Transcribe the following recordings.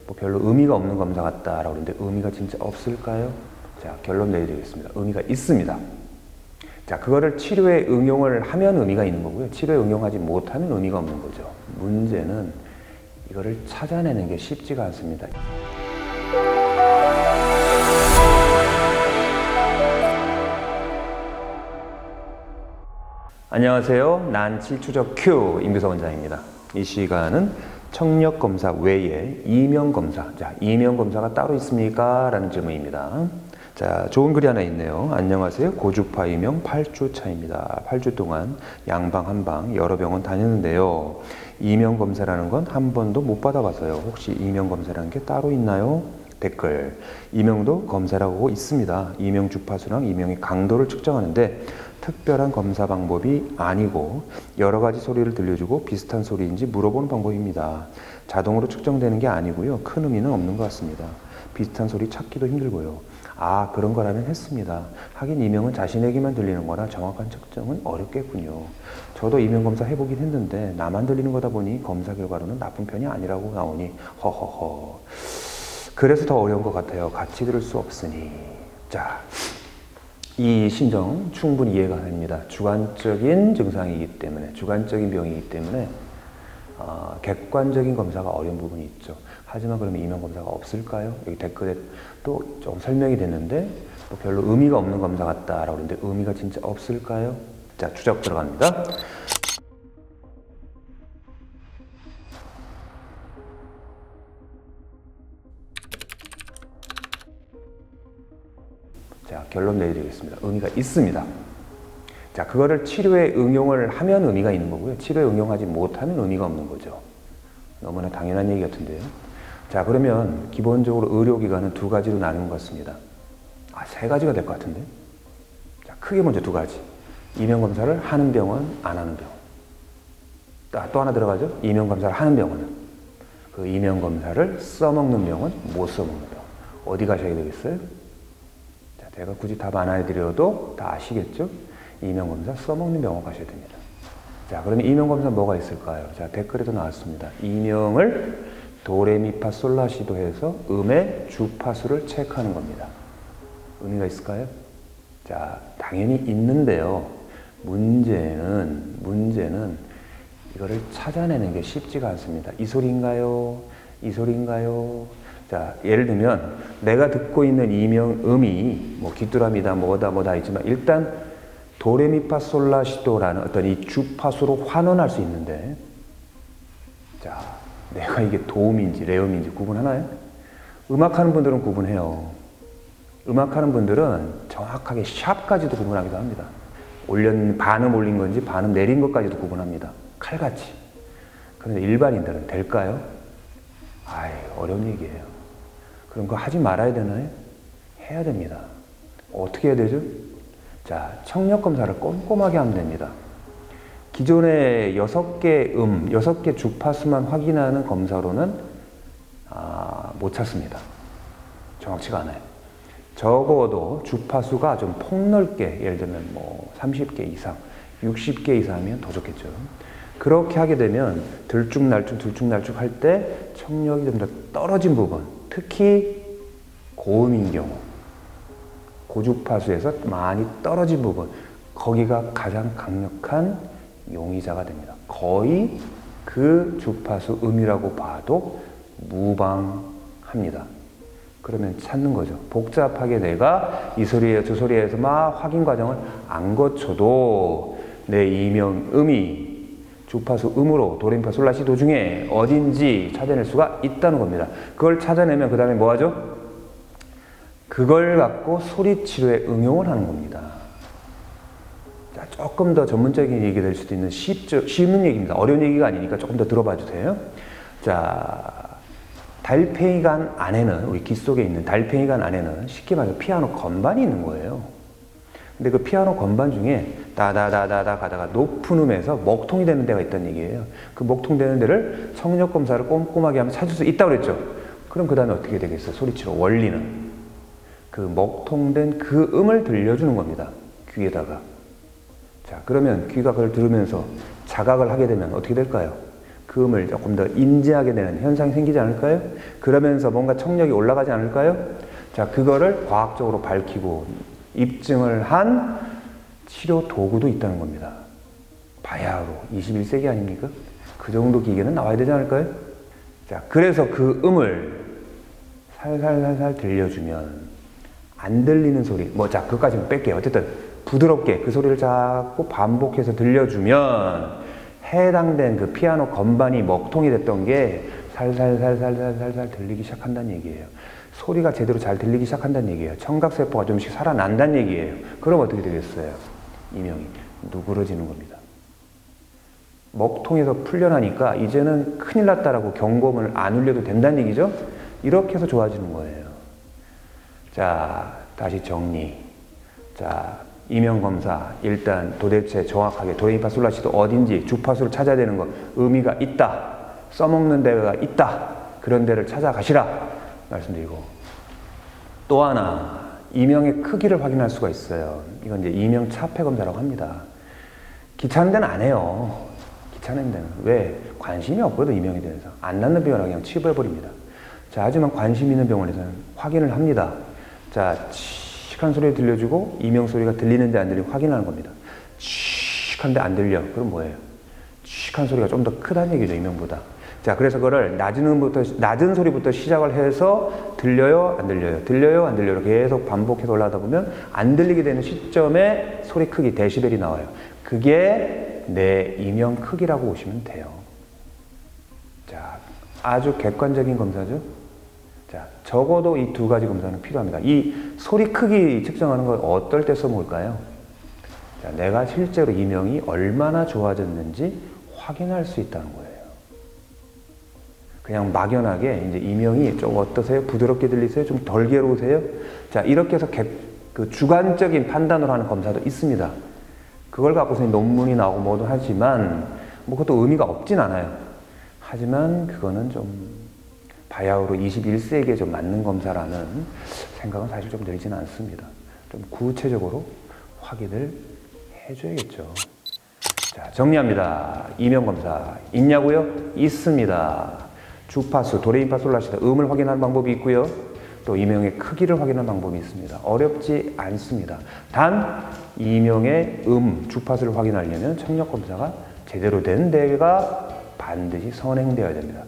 뭐 별로 의미가 없는 검사 같다라고 그러는데 의미가 진짜 없을까요? 자, 결론 내드리겠습니다. 의미가 있습니다. 자, 그거를 치료에 응용을 하면 의미가 있는 거고요. 치료에 응용하지 못하면 의미가 없는 거죠. 문제는 이거를 찾아내는 게 쉽지가 않습니다. 안녕하세요. 난치추적 Q 임규석 원장입니다. 이 시간은 청력검사 외에 이명검사. 자, 이명검사가 따로 있습니까? 라는 질문입니다. 자, 좋은 글이 하나 있네요. 안녕하세요. 고주파 이명 8주 차입니다. 8주 동안 양방 한방 여러 병원 다녔는데요. 이명검사라는 건 한 번도 못 받아봐서요. 혹시 이명검사라는 게 따로 있나요? 댓글. 이명도 검사라고 있습니다. 이명 주파수랑 이명의 강도를 측정하는데 특별한 검사 방법이 아니고 여러 가지 소리를 들려주고 비슷한 소리인지 물어보는 방법입니다. 자동으로 측정되는 게 아니고요. 큰 의미는 없는 것 같습니다. 비슷한 소리 찾기도 힘들고요. 아, 그런 거라면 했습니다. 하긴 이명은 자신에게만 들리는 거라 정확한 측정은 어렵겠군요. 저도 이명 검사 해보긴 했는데 나만 들리는 거다 보니 검사 결과로는 나쁜 편이 아니라고 나오니 허허허. 그래서 더 어려운 것 같아요. 같이 들을 수 없으니. 자, 이 심정 충분히 이해가 됩니다. 주관적인 증상이기 때문에, 주관적인 병이기 때문에 객관적인 검사가 어려운 부분이 있죠. 하지만 그러면 이명 검사가 없을까요? 여기 댓글에 또 좀 설명이 됐는데 뭐 별로 의미가 없는 검사 같다라고 그러는데 의미가 진짜 없을까요? 자, 추적 들어갑니다. 자, 결론 내드리겠습니다. 의미가 있습니다. 자, 그거를 치료에 응용을 하면 의미가 있는 거고요. 치료에 응용하지 못하면 의미가 없는 거죠. 너무나 당연한 얘기 같은데요. 자, 그러면 기본적으로 의료기관은 두 가지로 나누는 것 같습니다. 아, 세 가지가 될 것 같은데. 자, 크게 먼저 두 가지. 이명검사를 하는 병원, 안 하는 병원. 또 하나 들어가죠. 이명검사를 하는 병원은. 그 이명검사를 써먹는 병원, 못 써먹는 병원. 어디 가셔야 되겠어요? 제가 굳이 답 안 해드려도 다 아시겠죠? 이명검사 써먹는 병원 가셔야 됩니다. 자, 그러면 이명검사 뭐가 있을까요? 자, 댓글에도 나왔습니다. 이명을 도레미파솔라시도 해서 음의 주파수를 체크하는 겁니다. 의미가 있을까요? 자, 당연히 있는데요. 문제는 이거를 찾아내는 게 쉽지가 않습니다. 이 소리인가요? 이 소리인가요? 자, 예를 들면 내가 듣고 있는 이명음이 뭐 귀뚜라미다 뭐다 있지만 일단 도레미파솔라시도라는 어떤 이 주파수로 환원할 수 있는데, 자, 내가 이게 도움인지 레음인지 구분하나요? 음악하는 분들은 구분해요. 음악하는 분들은 정확하게 샵까지도 구분하기도 합니다. 반음 올린 건지 반음 내린 것까지도 구분합니다. 칼같이. 그런데 일반인들은 될까요? 아이, 어려운 얘기예요. 그럼 그거 하지 말아야 되나요? 해야 됩니다. 어떻게 해야 되죠? 자, 청력검사를 꼼꼼하게 하면 됩니다. 기존의 6개 6개 주파수만 확인하는 검사로는 못 찾습니다. 정확치가 않아요. 적어도 주파수가 좀 폭넓게, 예를 들면 뭐 30개 이상, 60개 이상이면 더 좋겠죠. 그렇게 하게 되면 들쭉날쭉 할 때 청력이 좀 더 떨어진 부분, 특히 고음인 경우, 고주파수에서 많이 떨어진 부분, 거기가 가장 강력한 용의자가 됩니다. 거의 그 주파수 음이라고 봐도 무방합니다. 그러면 찾는 거죠. 복잡하게 내가 이 소리에 저 소리에서 막 확인 과정을 안 거쳐도 내 이명음이 주파수 음으로 도레미파솔라시도 중에 어딘지 찾아낼 수가 있다는 겁니다. 그걸 찾아내면 그 다음에 뭐 하죠? 그걸 갖고 소리치료에 응용을 하는 겁니다. 자, 조금 더 전문적인 얘기 될 수도 있는 쉬운 얘기입니다. 어려운 얘기가 아니니까 조금 더 들어봐 주세요. 자, 달팽이관 안에는, 우리 귀 속에 있는 달팽이관 안에는 쉽게 말해서 피아노 건반이 있는 거예요. 근데 그 피아노 건반 중에 다다다다다 가다가 높은 음에서 먹통이 되는 데가 있다는 얘기예요. 그 먹통 되는 데를 청력검사를 꼼꼼하게 하면 찾을 수 있다고 그랬죠. 그럼 그 다음에 어떻게 되겠어요? 소리치료 원리는 그 먹통된 그 음을 들려주는 겁니다. 귀에다가. 자, 그러면 귀가 그걸 들으면서 자각을 하게 되면 어떻게 될까요? 그 음을 조금 더 인지하게 되는 현상이 생기지 않을까요? 그러면서 뭔가 청력이 올라가지 않을까요? 자, 그거를 과학적으로 밝히고 입증을 한 치료 도구도 있다는 겁니다. 바야흐로 21세기 아닙니까? 그 정도 기계는 나와야 되지 않을까요? 자, 그래서 그 음을 살살살살 들려주면 안 들리는 소리, 자, 그것까지는 뺄게요. 어쨌든 부드럽게 그 소리를 자꾸 반복해서 들려주면 해당된 그 피아노 건반이 먹통이 됐던 게 살살살살살살 들리기 시작한다는 얘기예요. 소리가 제대로 잘 들리기 시작한다는 얘기예요. 청각세포가 좀씩 살아난다는 얘기예요. 그럼 어떻게 되겠어요? 이명이 누그러지는 겁니다. 먹통에서 풀려나니까 이제는 큰일 났다라고 경고음을 안 울려도 된다는 얘기죠? 이렇게 해서 좋아지는 거예요. 자, 다시 정리. 자, 이명검사, 일단 도대체 정확하게 도레미파솔라시도 어딘지 주파수를 찾아야 되는 거, 의미가 있다, 써먹는 데가 있다, 그런 데를 찾아가시라 말씀드리고, 또 하나 이명의 크기를 확인할 수가 있어요. 이건 이제 이명 차폐 검사라고 합니다. 귀찮은 데는 안 해요. 귀찮은 데는. 왜? 관심이 없거든, 이명에 대해서. 안 낫는 병원은 그냥 치부해버립니다. 자, 하지만 관심 있는 병원에서는 확인을 합니다. 자, 칙한 소리 들려주고 이명 소리가 들리는지 안 들리는지 확인하는 겁니다. 칙한데 안 들려. 그럼 뭐예요? 칙한 소리가 좀 더 크다는 얘기죠, 이명보다. 자, 그래서 그거를 낮은 소리부터 시작을 해서 들려요, 안 들려요, 들려요, 안 들려요. 계속 반복해서 올라가다 보면 안 들리게 되는 시점에 소리 크기, 데시벨이 나와요. 그게 내 이명 크기라고 보시면 돼요. 자, 아주 객관적인 검사죠. 자, 적어도 이 두 가지 검사는 필요합니다. 이 소리 크기 측정하는 걸 어떨 때 써먹을까요? 자, 내가 실제로 이명이 얼마나 좋아졌는지 확인할 수 있다는 거예요. 그냥 막연하게 이제 이명이 좀 어떠세요? 부드럽게 들리세요? 좀 덜 괴로우세요? 자, 이렇게 해서 그 주관적인 판단으로 하는 검사도 있습니다. 그걸 갖고서 논문이 나오고 뭐도 하지만 그것도 의미가 없진 않아요. 하지만 그거는 좀 바야흐로 21세기에 좀 맞는 검사라는 생각은 사실 좀 들지는 않습니다. 좀 구체적으로 확인을 해줘야겠죠. 자, 정리합니다. 이명검사 있냐고요? 있습니다. 주파수, 도레미파솔라시도 음을 확인하는 방법이 있고요. 또 이명의 크기를 확인하는 방법이 있습니다. 어렵지 않습니다. 단 이명의 주파수를 확인하려면 청력검사가 제대로 된 데가 반드시 선행되어야 됩니다.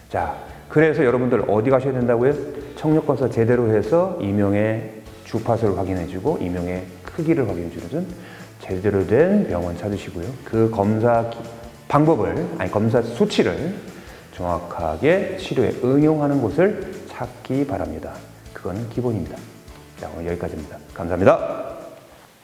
자, 그래서 여러분들 어디 가셔야 된다고요? 청력검사 제대로 해서 이명의 주파수를 확인해주고 이명의 크기를 확인해주는 제대로 된 병원 찾으시고요. 그 검사 검사 수치를 정확하게 치료에 응용하는 곳을 찾기 바랍니다. 그건 기본입니다. 자, 오늘 여기까지입니다. 감사합니다.